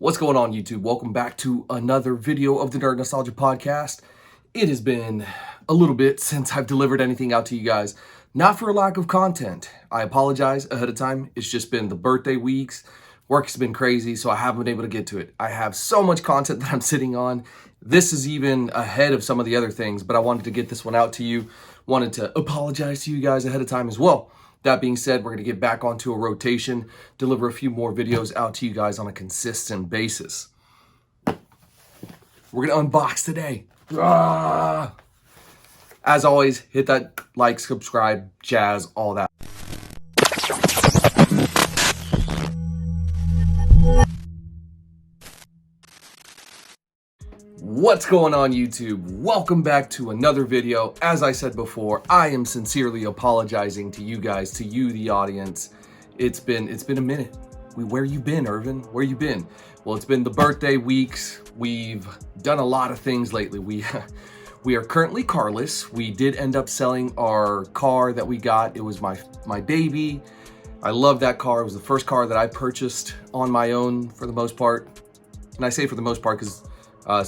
What's going on, YouTube? Welcome back to another video of the Nerd Nostalgia Podcast. It has been a little bit since I've delivered anything out to you guys. Not for a lack of content. I apologize ahead of time. It's just been the birthday weeks. Work's been crazy, so I haven't been able to get to it. I have so much content that I'm sitting on. This is even ahead of some of the other things, but I wanted to get this one out to you. Wanted to apologize to you guys ahead of time as well. That being said, we're going to get back onto a rotation, deliver a few more videos out to you guys on a consistent basis. We're going to unbox today. As always, hit that like, subscribe, jazz, all that. What's going on, YouTube? Welcome back to another video. As I said before, I am sincerely apologizing to you guys, to you, the audience. It's been a minute. Where you been, Irvin? Where you been? Well, it's been the birthday weeks. We've done a lot of things lately. We are currently carless. We did end up selling our car that we got. It was my baby. I love that car. It was the first car that I purchased on my own for the most part. And I say for the most part because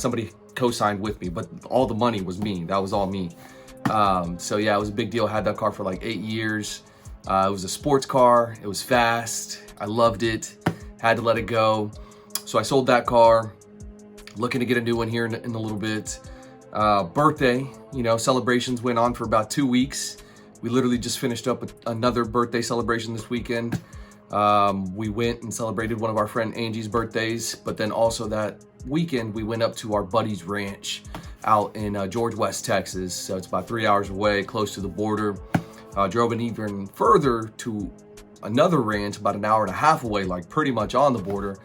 somebody co-signed with me, but all the money was me. That was all me. So yeah, it was a big deal. I had that car for like 8 years. It was a sports car. It was fast. I loved it. Had to let it go. So I sold that car. Looking to get a new one here in a little bit. Birthday, celebrations went on for about 2 weeks. We literally just finished up another birthday celebration this weekend. We went and celebrated one of our friend Angie's birthdays, but then also that weekend we went up to our buddy's ranch out in George West, Texas. So it's about 3 hours away, close to the border. Drove an even further to another ranch about an hour and a half away, like pretty much on the border,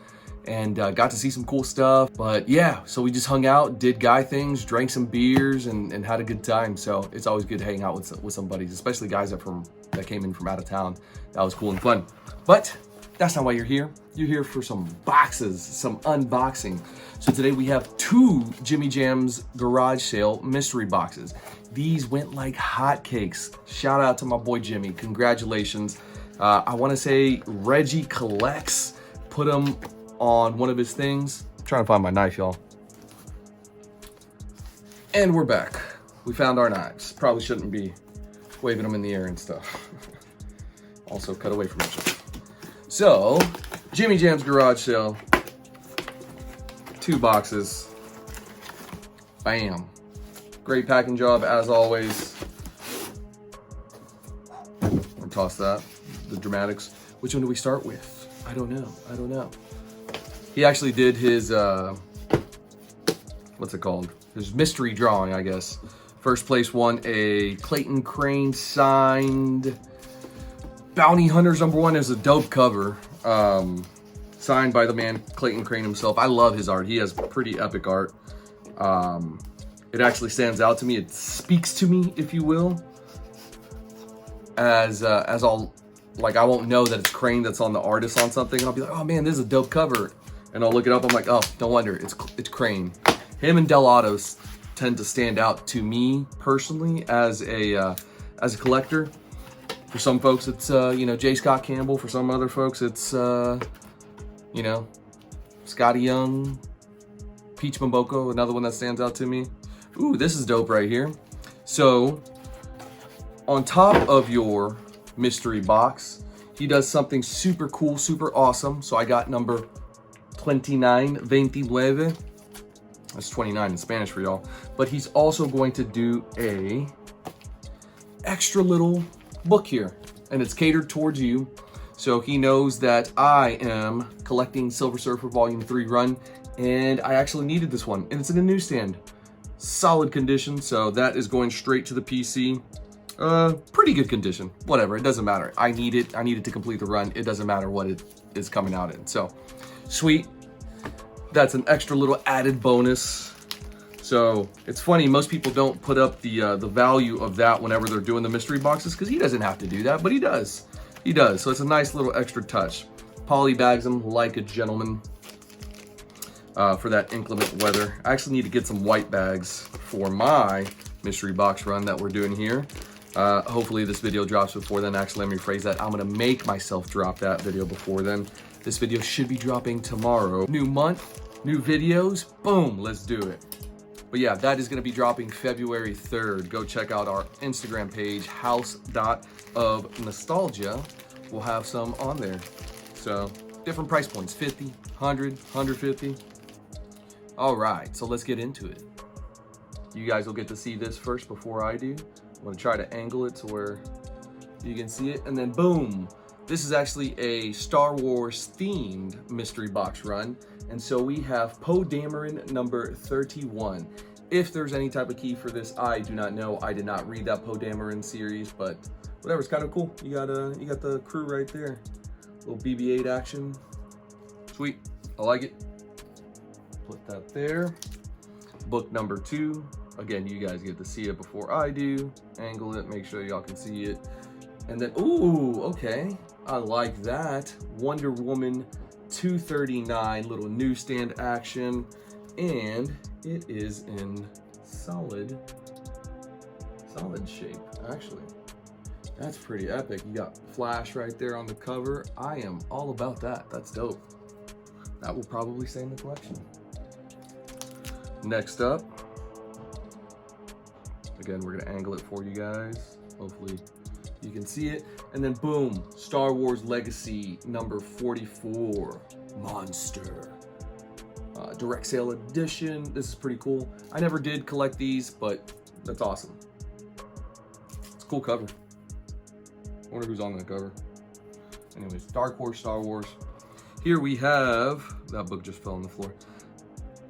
and got to see some cool stuff. But yeah, so we just hung out, did guy things, drank some beers, and had a good time. So it's always good to hang out with some buddies, especially guys that came in from out of town. That was cool and fun. But that's not why you're here. You're here for some boxes, some unboxing. So today we have 2 Jimmy Jam's Garage Sale mystery boxes. These went like hotcakes. Shout out to my boy Jimmy. Congratulations. I want to say Reggie Collects put them on one of his things. I'm trying to find my knife, y'all. And we're back. We found our knives. Probably shouldn't be waving them in the air and stuff. Also, cut away from each other. So, Jimmy Jam's Garage Sale. 2 boxes. Bam. Great packing job as always. I'll toss that. The dramatics. Which one do we start with? I don't know. He actually did his, what's it called? His mystery drawing, I guess. First place won a Clayton Crane signed Bounty Hunters #1. Is a dope cover. Signed by the man Clayton Crane himself. I love his art. He has pretty epic art. It actually stands out to me. It speaks to me, if you will. As I'll, like, I won't know that it's Crane that's on the artist on something. And I'll be like, oh man, this is a dope cover. And I'll look it up. I'm like, oh, no wonder, it's Crane. Him and Del Autos tend to stand out to me personally as a collector. For some folks, it's J. Scott Campbell. For some other folks, it's Scotty Young, Peach Mboko, another one that stands out to me. Ooh, this is dope right here. So, on top of your mystery box, he does something super cool, super awesome. So I got number 29. That's 29 in Spanish for y'all. But he's also going to do a extra little book here, and it's catered towards you. So he knows that I am collecting Silver Surfer Volume 3 run, and I actually needed this one, and it's in a newsstand. Solid condition, so that is going straight to the PC. Pretty good condition. Whatever, it doesn't matter. I need it to complete the run. It doesn't matter what it is coming out in. So, sweet. That's an extra little added bonus. So, it's funny, most people don't put up the value of that whenever they're doing the mystery boxes, because he doesn't have to do that, but he does. He does, so it's a nice little extra touch. Poly bags them like a gentleman for that inclement weather. I actually need to get some white bags for my mystery box run that we're doing here. Hopefully this video drops before then. Actually, let me rephrase that. I'm gonna make myself drop that video before then. This video should be dropping tomorrow. New month, new videos, boom, let's do it. But yeah, that is gonna be dropping February 3rd. Go check out our Instagram page, house.of-nostalgia. We'll have some on there. So different price points, 50, 100, 150. All right, so let's get into it. You guys will get to see this first before I do. I'm gonna try to angle it to where you can see it, and then boom. This is actually a Star Wars themed mystery box run. And so we have Poe Dameron number 31. If there's any type of key for this, I do not know. I did not read that Poe Dameron series, but whatever, it's kind of cool. You got the crew right there. Little BB-8 action. Sweet, I like it. Put that there. Book number 2. Again, you guys get to see it before I do. Angle it, make sure y'all can see it. And then, ooh, okay. I like that. Wonder Woman 239, little newsstand action. And it is in solid shape, actually. That's pretty epic. You got Flash right there on the cover. I am all about that. That's dope. That will probably stay in the collection. Next up, again, we're gonna angle it for you guys. Hopefully you can see it. And then boom, Star Wars Legacy number 44, Monster. Direct sale edition. This is pretty cool. I never did collect these, but that's awesome. It's a cool cover. I wonder who's on that cover. Anyways, Dark Horse Star Wars. Here we have, that book just fell on the floor.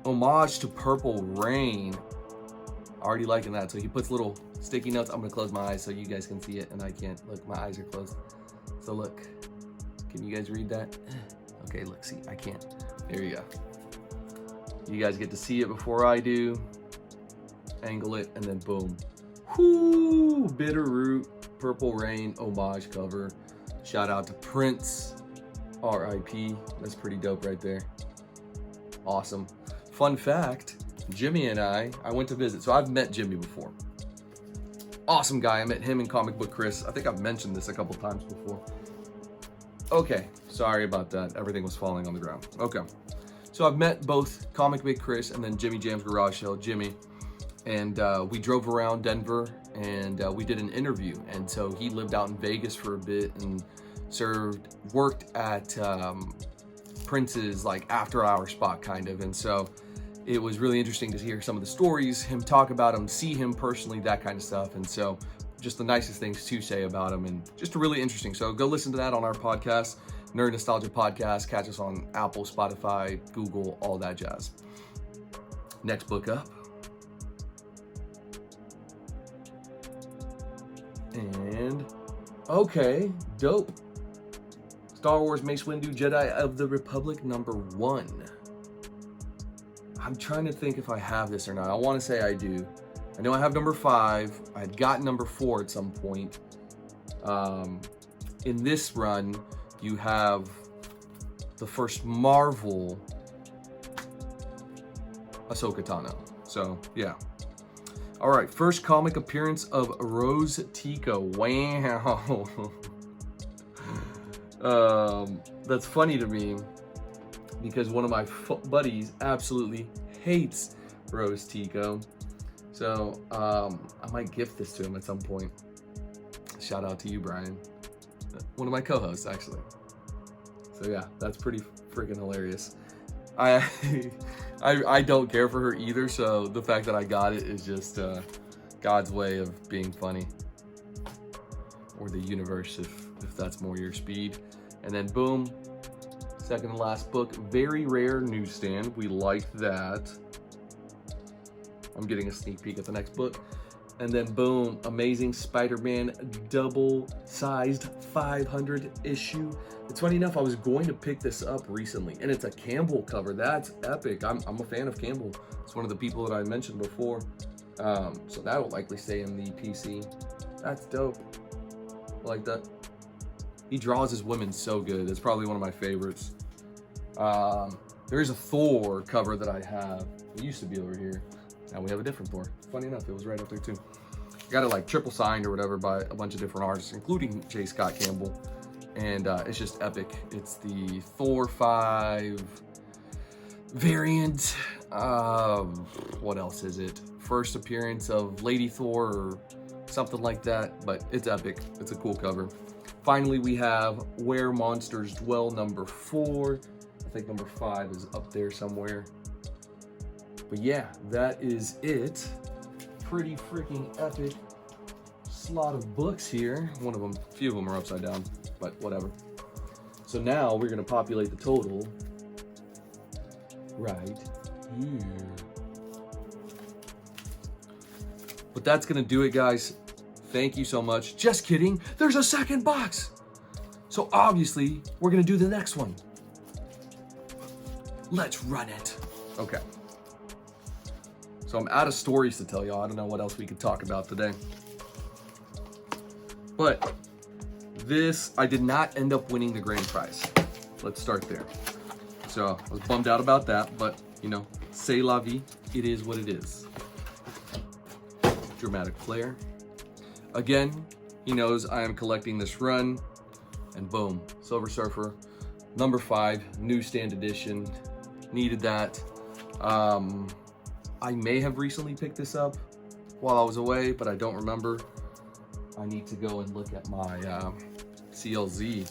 Homage to Purple Rain. Already liking that. So he puts little sticky notes. I'm gonna close my eyes so you guys can see it, and I can't. Look, my eyes are closed. So look, can you guys read that? Okay, look, see, I can't. There you go. You guys get to see it before I do. Angle it, and then boom. Whoo! Bitterroot, Purple Rain, homage cover. Shout out to Prince, R.I.P. That's pretty dope right there. Awesome. Fun fact, Jimmy and I went to visit. So I've met Jimmy before. Awesome guy. I met him in Comic Book Chris. I think I've mentioned this a couple times before. Okay, sorry about that. Everything was falling on the ground. Okay. So I've met both Comic Book Chris and then Jimmy Jam's Garage Sale, Jimmy. And we drove around Denver and we did an interview. And so he lived out in Vegas for a bit and worked at Prince's like after hour spot kind of. And so it was really interesting to hear some of the stories, him talk about him, see him personally, that kind of stuff. And so just the nicest things to say about him and just really interesting. So go listen to that on our podcast, Nerd Nostalgia Podcast. Catch us on Apple, Spotify, Google, all that jazz. Next book up. And okay, dope. Star Wars Mace Windu Jedi of the Republic number 1. I'm trying to think if I have this or not. I want to say I do. I know I have number 5. I had got number 4 at some point. In this run, you have the first Marvel Ahsoka Tano. So, yeah. All right, first comic appearance of Rose Tico. Wow. That's funny to me because one of my buddies absolutely hates Rose Tico. So I might gift this to him at some point. Shout out to you, Brian. One of my co-hosts, actually. So yeah, that's pretty freaking hilarious. I don't care for her either, so the fact that I got it is just God's way of being funny. Or the universe, if that's more your speed. And then boom, second to last book, very rare newsstand. We like that. I'm getting a sneak peek at the next book. And then boom, Amazing Spider-Man double-sized 500 issue. It's funny enough, I was going to pick this up recently, and it's a Campbell cover. That's epic. I'm a fan of Campbell. It's one of the people that I mentioned before. So that will likely stay in the PC. That's dope. I like that. He draws his women so good. It's probably one of my favorites. There is a Thor cover that I have. It used to be over here. Now we have a different Thor. Funny enough, it was right up there too. Got it like triple signed or whatever by a bunch of different artists, including J. Scott Campbell. and it's just epic. It's the Thor 5 variant. What else is it? First appearance of Lady Thor or something like that, but it's epic. It's a cool cover. Finally, we have Where Monsters Dwell number 4. I think number 5 is up there somewhere. But yeah, that is it. Pretty freaking epic slot of books here. One of them, a few of them are upside down, but whatever. So now we're gonna populate the total right here. But that's gonna do it, guys. Thank you so much. Just kidding, there's a second box. So obviously, we're gonna do the next one. Let's run it. Okay. So I'm out of stories to tell y'all. I don't know what else we could talk about today. But this, I did not end up winning the grand prize. Let's start there. So I was bummed out about that, but you know, c'est la vie. It is what it is. Dramatic flair. Again, he knows I am collecting this run, and boom, Silver Surfer, number 5, newsstand edition. Needed that. I may have recently picked this up while I was away, but I don't remember. I need to go and look at my CLZ.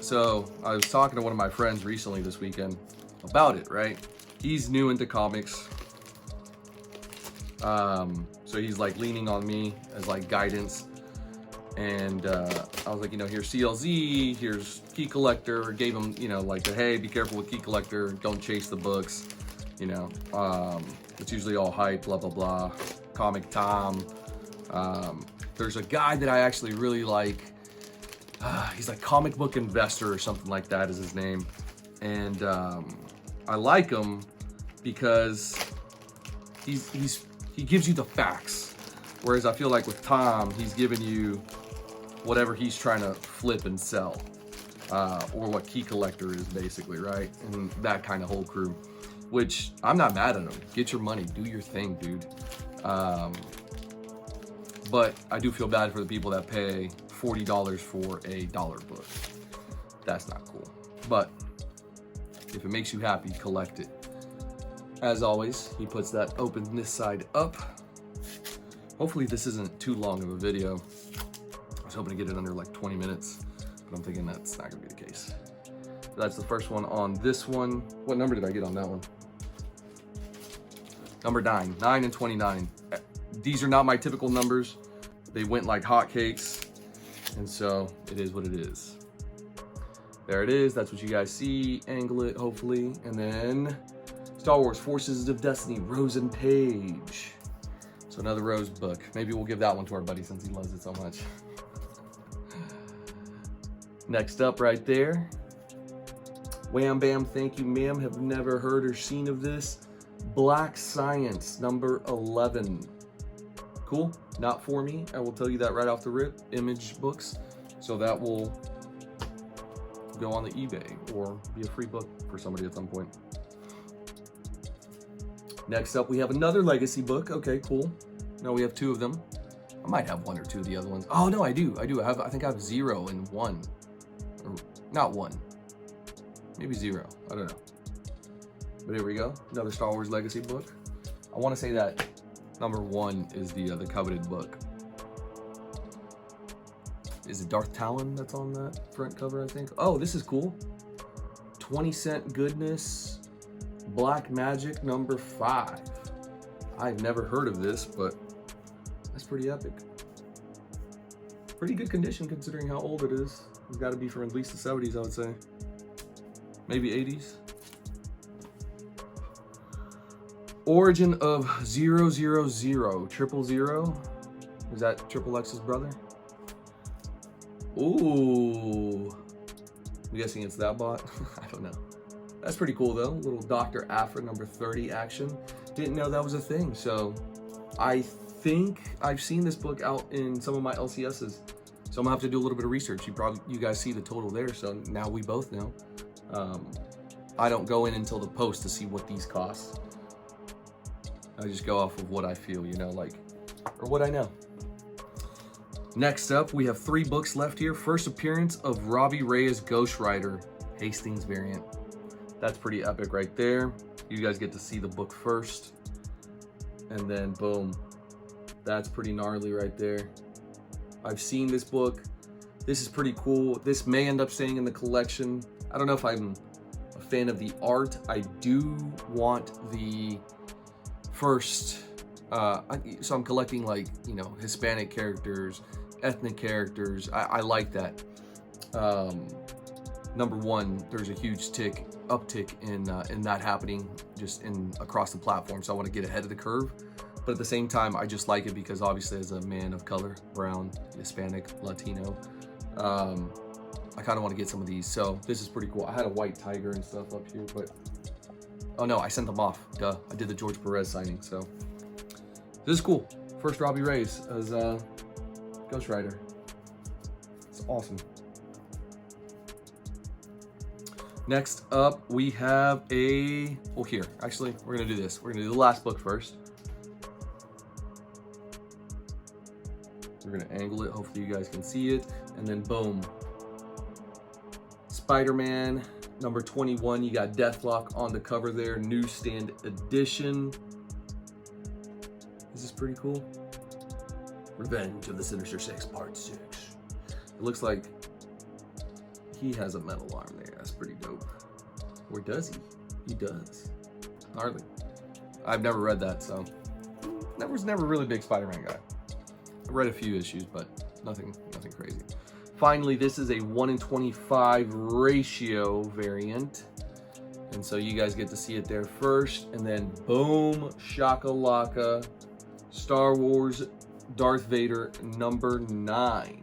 So I was talking to one of my friends recently this weekend about it, right? He's new into comics. So he's like leaning on me as like guidance. And I was like, you know, here's CLZ, here's Key Collector. Gave him, you know, like, hey, be careful with Key Collector. Don't chase the books. You know, it's usually all hype, blah, blah, blah. Comic Tom. There's a guy that I actually really like. He's like Comic Book Investor or something like that is his name. And I like him because he gives you the facts. Whereas I feel like with Tom, he's giving you whatever he's trying to flip and sell. Or what Key Collector is basically, right? And that kind of whole crew. Which, I'm not mad at him. Get your money, do your thing, dude. But I do feel bad for the people that pay $40 for a dollar book. That's not cool. But if it makes you happy, collect it. As always, he puts that open this side up. Hopefully this isn't too long of a video. I was hoping to get it under like 20 minutes, but I'm thinking that's not gonna be the case. That's the first one on this one. What number did I get on that one? Number 9 and 29. These are not my typical numbers. They went like hotcakes, and so it is what it is. There it is. That's what you guys see. Angle it, hopefully. And then Star Wars Forces of Destiny, Rose and Page. So another Rose book. Maybe we'll give that one to our buddy since he loves it so much. Next up right there. Wham Bam, thank you ma'am. Have never heard or seen of this. Black Science, number 11. Cool, not for me. I will tell you that right off the rip. Image books. So that will go on the eBay or be a free book for somebody at some point. Next up, we have another Legacy book. Okay, cool. No, we have 2 of them. I might have 1 or 2 of the other ones. Oh no, I do. I think I have 0 and 1. Or not 1. Maybe 0. I don't know. But here we go. Another Star Wars Legacy book. I want to say that number 1 is the coveted book. Is it Darth Talon that's on that front cover, I think? Oh, this is cool. 20-cent goodness. Black Magic number 5. I've never heard of this, but that's pretty epic. Pretty good condition considering how old it is. It's got to be from at least the 70s, I would say. Maybe 80s. Origin of 000, 000. Is that Triple X's brother? Ooh. I'm guessing it's that bot. I don't know. That's pretty cool though. Little Dr. Aphra number 30 action. Didn't know that was a thing. So I think I've seen this book out in some of my LCSs. So I'm gonna have to do a little bit of research. You guys see the total there. So now we both know. I don't go in until the post to see what these cost. I just go off of what I feel, you know, like, or what I know. Next up, we have 3 books left here. First appearance of Robbie Reyes Ghost Rider, Hastings variant. That's pretty epic right there. You guys get to see the book first. And then boom, that's pretty gnarly right there. I've seen this book. This is pretty cool. This may end up staying in the collection. I don't know if I'm a fan of the art. I do want the first, so I'm collecting like, you know, Hispanic characters, ethnic characters. I like that. Number one, there's a huge uptick in that happening just across the platform. So I want to get ahead of the curve. But at the same time, I just like it because obviously as a man of color, brown, Hispanic, Latino, I kind of want to get some of these. So this is pretty cool. I had a white tiger and stuff up here, but oh no, I sent them off. Duh, I did the George Perez signing. So this is cool. First Robbie Reyes as Ghost Rider. It's awesome. Next up, we have here, actually, we're gonna do this. We're gonna do the last book first. We're gonna angle it, hopefully you guys can see it. And then boom. Spider-Man, number 21. You got Deathlock on the cover there, newsstand edition. This is pretty cool. Revenge of the Sinister Six, part 6. It looks like he has a metal arm there. That's pretty dope. Or does he? He does. Hardly. I've never read that, so I was never really a big Spider-Man guy. I read a few issues, but nothing crazy. Finally, this is a 1-in-25 ratio variant. And so you guys get to see it there first. And then boom, shakalaka, Star Wars Darth Vader number 9.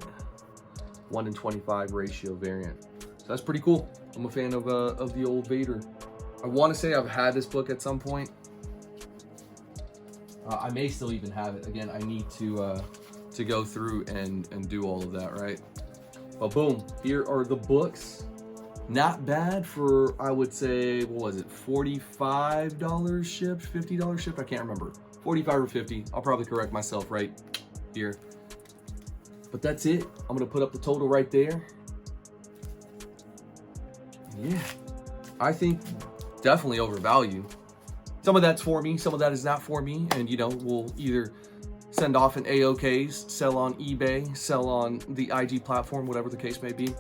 1-in-25 ratio variant. So that's pretty cool. I'm a fan of the old Vader. I want to say I've had this book at some point. I may still even have it. Again, I need to go through and do all of that, right? But boom, here are the books. Not bad for, I would say, what was it, $45 shipped, $50 shipped? I can't remember. 45 or 50. I'll probably correct myself right here. But that's it. I'm gonna put up the total right there. Yeah, I think definitely overvalued. Some of that's for me, some of that is not for me. And you know, we'll either send off in AOKs, sell on eBay, sell on the IG platform, whatever the case may be.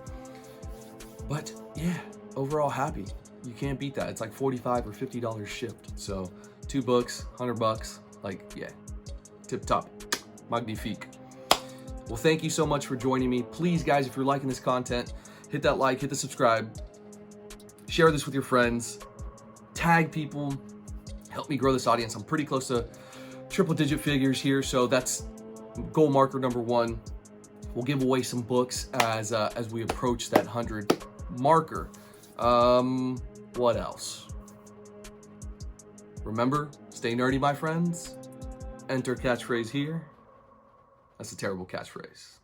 But yeah, overall happy. You can't beat that. It's like $45 or $50 shipped. So 2 books, $100, like yeah, tip top, magnifique. Well, thank you so much for joining me. Please guys, if you're liking this content, hit that like, hit the subscribe, share this with your friends, tag people, help me grow this audience. I'm pretty close to triple-digit figures here, so that's goal marker number 1. We'll give away some books as we approach that 100 marker. What else? Remember, stay nerdy, my friends. Enter catchphrase here. That's a terrible catchphrase.